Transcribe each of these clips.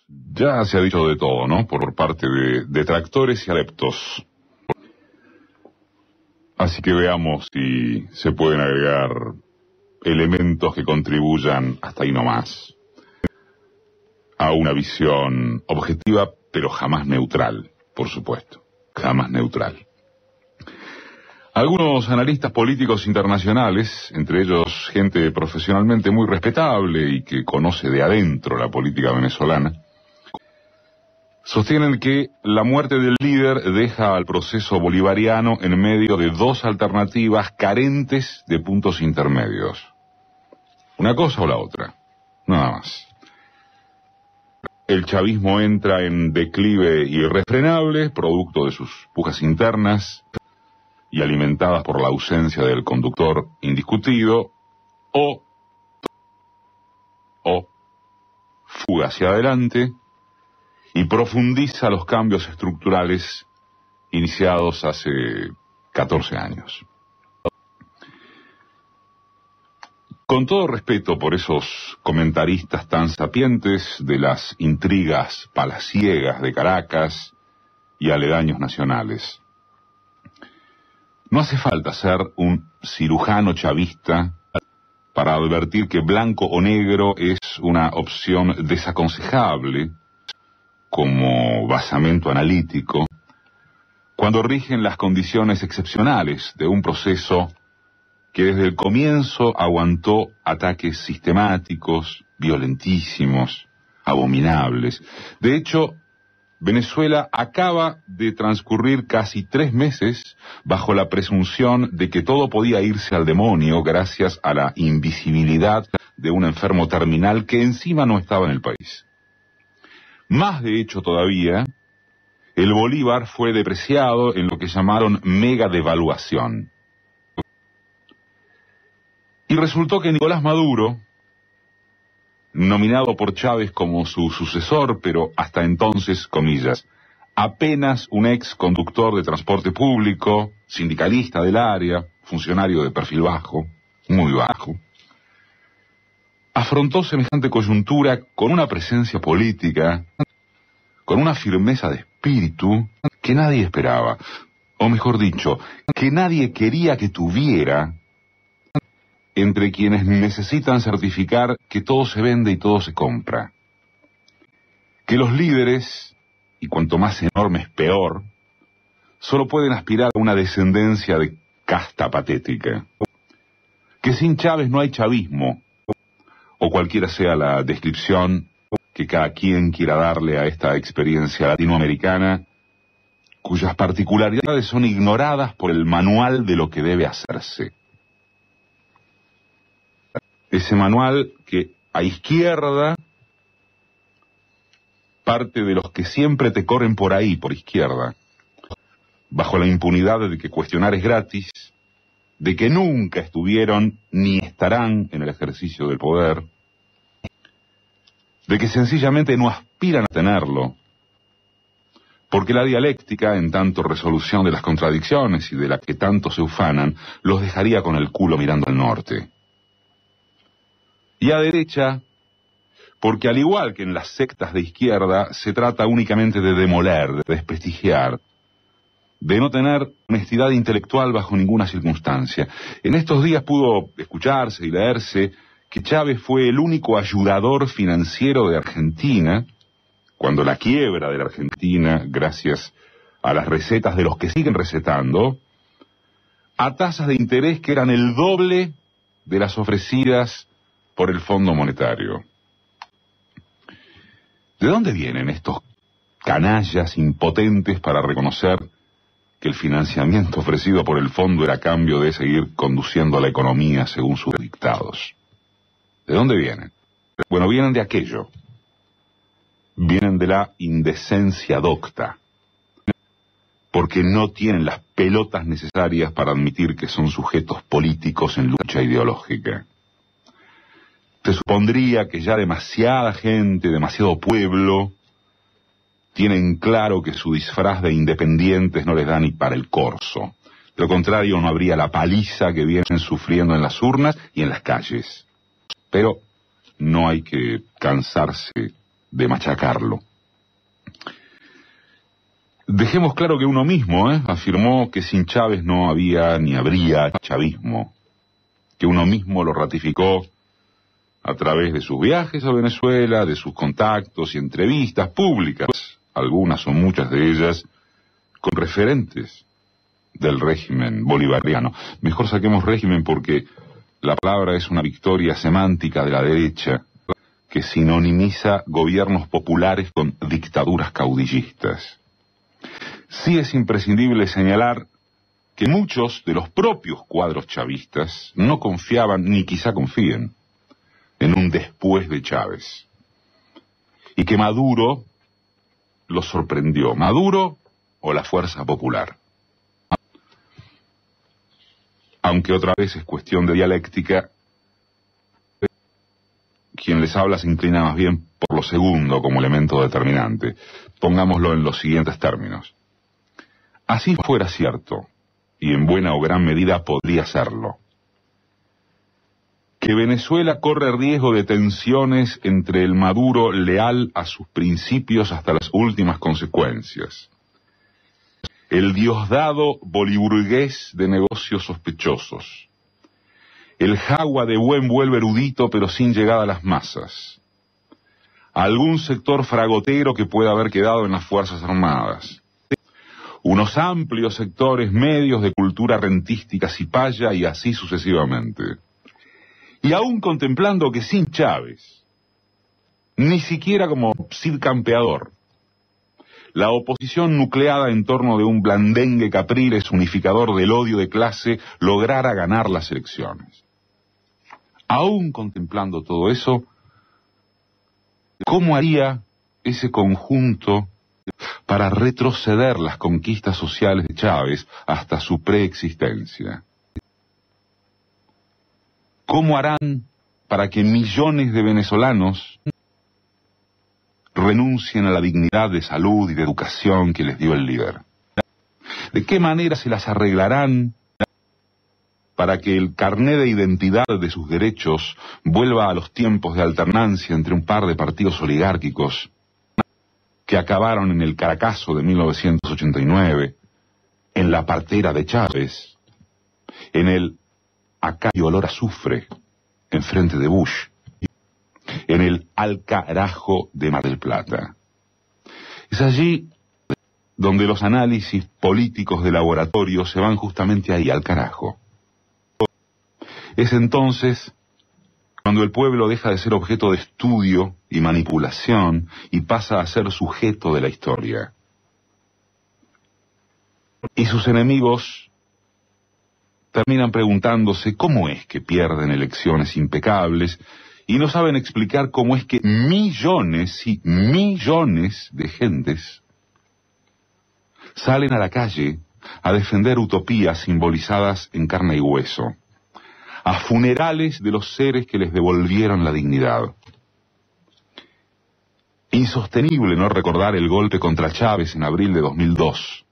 Ya se ha dicho de todo, ¿no? Por parte de detractores y adeptos. Así que veamos si se pueden agregar elementos que contribuyan hasta ahí nomás a una visión objetiva, pero jamás neutral, por supuesto. Jamás neutral. Algunos analistas políticos internacionales, entre ellos gente profesionalmente muy respetable y que conoce de adentro la política venezolana, sostienen que la muerte del líder deja al proceso bolivariano en medio de dos alternativas carentes de puntos intermedios. Una cosa o la otra, nada más. El chavismo entra en declive irrefrenable, producto de sus pujas internas y alimentadas por la ausencia del conductor indiscutido, o fuga hacia adelante y profundiza los cambios estructurales iniciados hace 14 años. Con todo respeto por esos comentaristas tan sapientes de las intrigas palaciegas de Caracas y aledaños nacionales, no hace falta ser un cirujano chavista para advertir que blanco o negro es una opción desaconsejable como basamento analítico cuando rigen las condiciones excepcionales de un proceso que desde el comienzo aguantó ataques sistemáticos, violentísimos, abominables. De hecho, Venezuela acaba de transcurrir casi 3 meses bajo la presunción de que todo podía irse al demonio gracias a la invisibilidad de un enfermo terminal que encima no estaba en el país. Más de hecho todavía, el bolívar fue depreciado en lo que llamaron mega devaluación. Y resultó que Nicolás Maduro, nominado por Chávez como su sucesor, pero hasta entonces, comillas, apenas un ex conductor de transporte público, sindicalista del área, funcionario de perfil bajo, muy bajo, afrontó semejante coyuntura con una presencia política, con una firmeza de espíritu que nadie esperaba, o mejor dicho, que nadie quería que tuviera entre quienes necesitan certificar que todo se vende y todo se compra. Que los líderes, y cuanto más enormes peor, solo pueden aspirar a una descendencia de casta patética. Que sin Chávez no hay chavismo, o cualquiera sea la descripción que cada quien quiera darle a esta experiencia latinoamericana, cuyas particularidades son ignoradas por el manual de lo que debe hacerse. Ese manual que a izquierda parte de los que siempre te corren por ahí, por izquierda, bajo la impunidad de que cuestionar es gratis, de que nunca estuvieron ni estarán en el ejercicio del poder, de que sencillamente no aspiran a tenerlo, porque la dialéctica, en tanto resolución de las contradicciones y de la que tanto se ufanan, los dejaría con el culo mirando al norte. Y a derecha, porque al igual que en las sectas de izquierda, se trata únicamente de demoler, de desprestigiar, de no tener honestidad intelectual bajo ninguna circunstancia. En estos días pudo escucharse y leerse que Chávez fue el único ayudador financiero de Argentina, cuando la quiebra de la Argentina, gracias a las recetas de los que siguen recetando, a tasas de interés que eran el doble de las ofrecidas por el Fondo Monetario. ¿De dónde vienen estos canallas impotentes para reconocer que el financiamiento ofrecido por el fondo era a cambio de seguir conduciendo a la economía según sus dictados? ¿De dónde vienen? Bueno, vienen de aquello. Vienen de la indecencia docta, porque no tienen las pelotas necesarias para admitir que son sujetos políticos en lucha ideológica. Se supondría que ya demasiada gente, demasiado pueblo, tienen claro que su disfraz de independientes no les da ni para el corso. De lo contrario, no habría la paliza que vienen sufriendo en las urnas y en las calles. Pero no hay que cansarse de machacarlo. Dejemos claro que uno mismo afirmó que sin Chávez no había ni habría chavismo, que uno mismo lo ratificó a través de sus viajes a Venezuela, de sus contactos y entrevistas públicas, algunas o muchas de ellas con referentes del régimen bolivariano. Mejor saquemos régimen porque la palabra es una victoria semántica de la derecha que sinonimiza gobiernos populares con dictaduras caudillistas. Sí es imprescindible señalar que muchos de los propios cuadros chavistas no confiaban, ni quizá confíen, en un después de Chávez. Y que Maduro los sorprendió. Maduro o la fuerza popular. Aunque otra vez es cuestión de dialéctica, quien les habla se inclina más bien por lo segundo como elemento determinante. Pongámoslo en los siguientes términos. Así fuera cierto, y en buena o gran medida podría serlo, que Venezuela corre riesgo de tensiones entre el Maduro leal a sus principios hasta las últimas consecuencias, el diosdado boliburgués de negocios sospechosos, el jagua de buen vuelve erudito pero sin llegada a las masas, algún sector fragotero que pueda haber quedado en las Fuerzas Armadas, unos amplios sectores medios de cultura rentística cipaya y así sucesivamente. Y aún contemplando que sin Chávez, ni siquiera como Cid Campeador, la oposición nucleada en torno de un blandengue capriles unificador del odio de clase lograra ganar las elecciones. Aún contemplando todo eso, ¿cómo haría ese conjunto para retroceder las conquistas sociales de Chávez hasta su preexistencia? ¿Cómo harán para que millones de venezolanos renuncien a la dignidad de salud y de educación que les dio el líder? ¿De qué manera se las arreglarán para que el carné de identidad de sus derechos vuelva a los tiempos de alternancia entre un par de partidos oligárquicos que acabaron en el Caracazo de 1989, en la partera de Chávez, en el acá hay olor a azufre enfrente de Bush, en el al carajo de Mar del Plata? Es allí donde los análisis políticos de laboratorio se van justamente ahí, al carajo. Es entonces cuando el pueblo deja de ser objeto de estudio y manipulación y pasa a ser sujeto de la historia. Y sus enemigos terminan preguntándose cómo es que pierden elecciones impecables y no saben explicar cómo es que millones y millones de gentes salen a la calle a defender utopías simbolizadas en carne y hueso, a funerales de los seres que les devolvieron la dignidad. Insostenible no recordar el golpe contra Chávez en abril de 2002.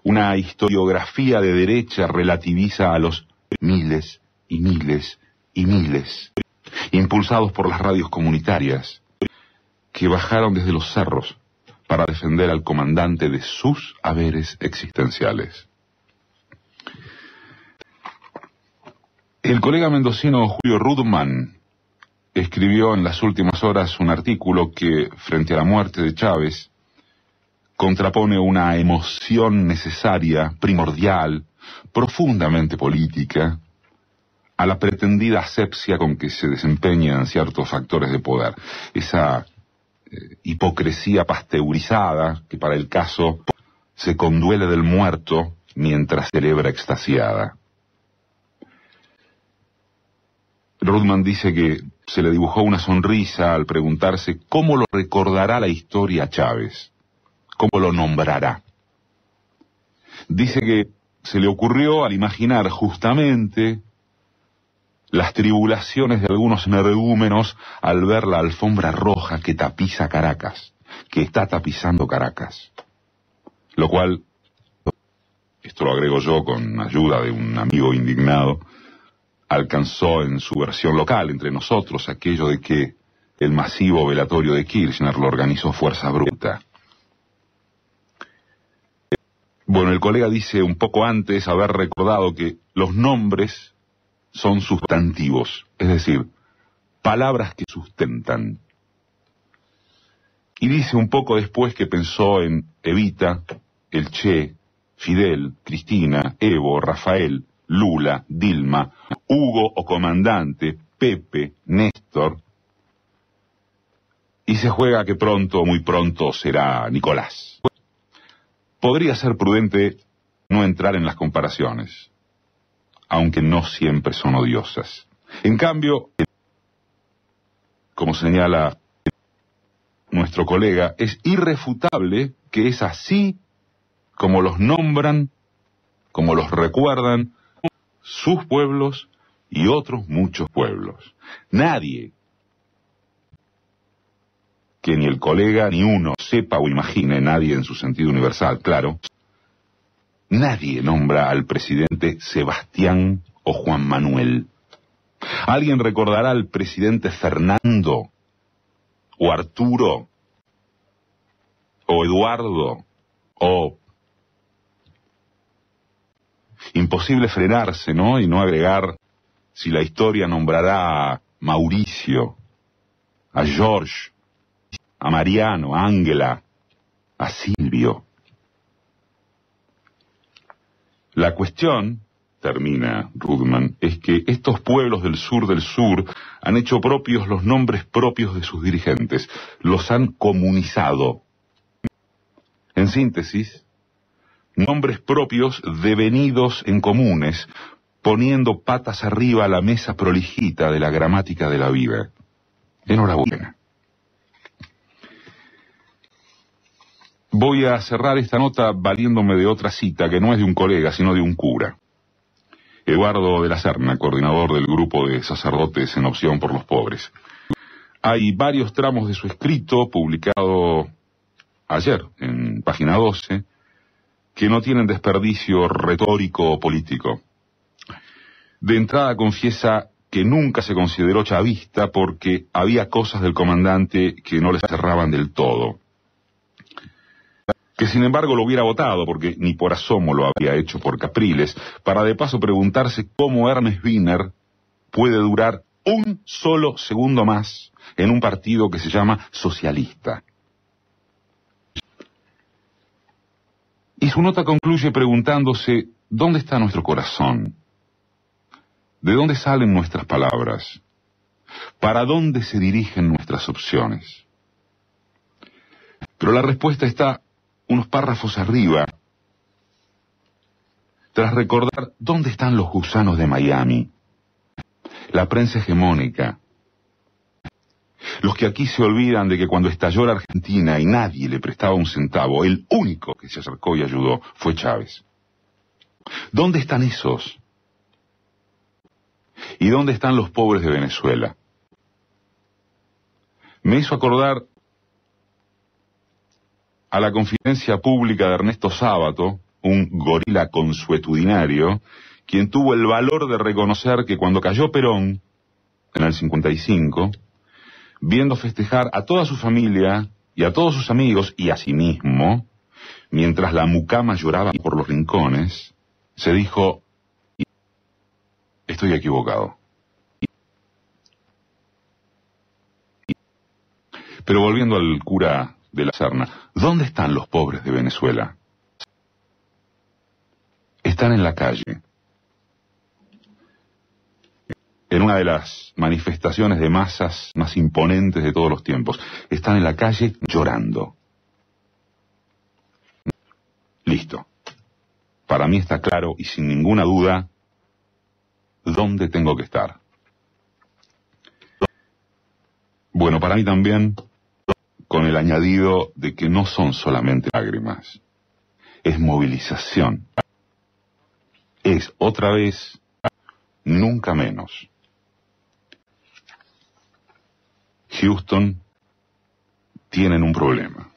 Una historiografía de derecha relativiza a los miles y miles y miles, impulsados por las radios comunitarias, que bajaron desde los cerros para defender al comandante de sus haberes existenciales. El colega mendocino Julio Rudman escribió en las últimas horas un artículo que, frente a la muerte de Chávez, contrapone una emoción necesaria, primordial, profundamente política, a la pretendida asepsia con que se desempeñan ciertos factores de poder. Esa hipocresía pasteurizada que para el caso se conduele del muerto mientras celebra extasiada. Rudman dice que se le dibujó una sonrisa al preguntarse cómo lo recordará la historia a Chávez, cómo lo nombrará. Dice que se le ocurrió al imaginar justamente las tribulaciones de algunos energúmenos al ver la alfombra roja que tapiza Caracas, que está tapizando Caracas. Lo cual, esto lo agrego yo con ayuda de un amigo indignado, alcanzó en su versión local entre nosotros aquello de que el masivo velatorio de Kirchner lo organizó Fuerza Bruta. Bueno, el colega dice un poco antes haber recordado que los nombres son sustantivos, es decir, palabras que sustentan. Y dice un poco después que pensó en Evita, el Che, Fidel, Cristina, Evo, Rafael, Lula, Dilma, Hugo o Comandante, Pepe, Néstor, y se juega que pronto, muy pronto, será Nicolás. Podría ser prudente no entrar en las comparaciones, aunque no siempre son odiosas. En cambio, como señala nuestro colega, es irrefutable que es así como los nombran, como los recuerdan sus pueblos y otros muchos pueblos. Nadie, que ni el colega ni uno sepa o imagine, nadie en su sentido universal, claro, nadie nombra al presidente Sebastián o Juan Manuel. ¿Alguien recordará al presidente Fernando o Arturo o Eduardo o... Imposible frenarse, ¿no? Y no agregar si la historia nombrará a Mauricio, a George, a Mariano, a Ángela, a Silvio. La cuestión, termina Rudman, es que estos pueblos del sur han hecho propios los nombres propios de sus dirigentes, los han comunizado. En síntesis, nombres propios devenidos en comunes, poniendo patas arriba a la mesa prolijita de la gramática de la vida. Enhorabuena. Voy a cerrar esta nota valiéndome de otra cita que no es de un colega, sino de un cura. Eduardo de la Serna, coordinador del grupo de sacerdotes en Opción por los Pobres. Hay varios tramos de su escrito, publicado ayer, en página 12, que no tienen desperdicio retórico o político. De entrada confiesa que nunca se consideró chavista porque había cosas del comandante que no le cerraban del todo. Que sin embargo lo hubiera votado porque ni por asomo lo había hecho por Capriles, para de paso preguntarse cómo Hermes Wiener puede durar un solo segundo más en un partido que se llama socialista. Y su nota concluye preguntándose, ¿dónde está nuestro corazón? ¿De dónde salen nuestras palabras? ¿Para dónde se dirigen nuestras opciones? Pero la respuesta está unos párrafos arriba, tras recordar dónde están los gusanos de Miami, la prensa hegemónica, los que aquí se olvidan de que cuando estalló la Argentina y nadie le prestaba un centavo, el único que se acercó y ayudó fue Chávez. ¿Dónde están esos? ¿Y dónde están los pobres de Venezuela? Me hizo acordar a la confidencia pública de Ernesto Sábato, un gorila consuetudinario, quien tuvo el valor de reconocer que cuando cayó Perón, en el 55, viendo festejar a toda su familia y a todos sus amigos y a sí mismo, mientras la mucama lloraba por los rincones, se dijo, estoy equivocado. Pero volviendo al cura de la Serna, ¿dónde están los pobres de Venezuela? Están en la calle. En una de las manifestaciones de masas más imponentes de todos los tiempos. Están en la calle llorando. Listo. Para mí está claro y sin ninguna duda dónde tengo que estar. Bueno, para mí también, con el añadido de que no son solamente lágrimas, es movilización. Es, otra vez, nunca menos. Houston, tienen un problema.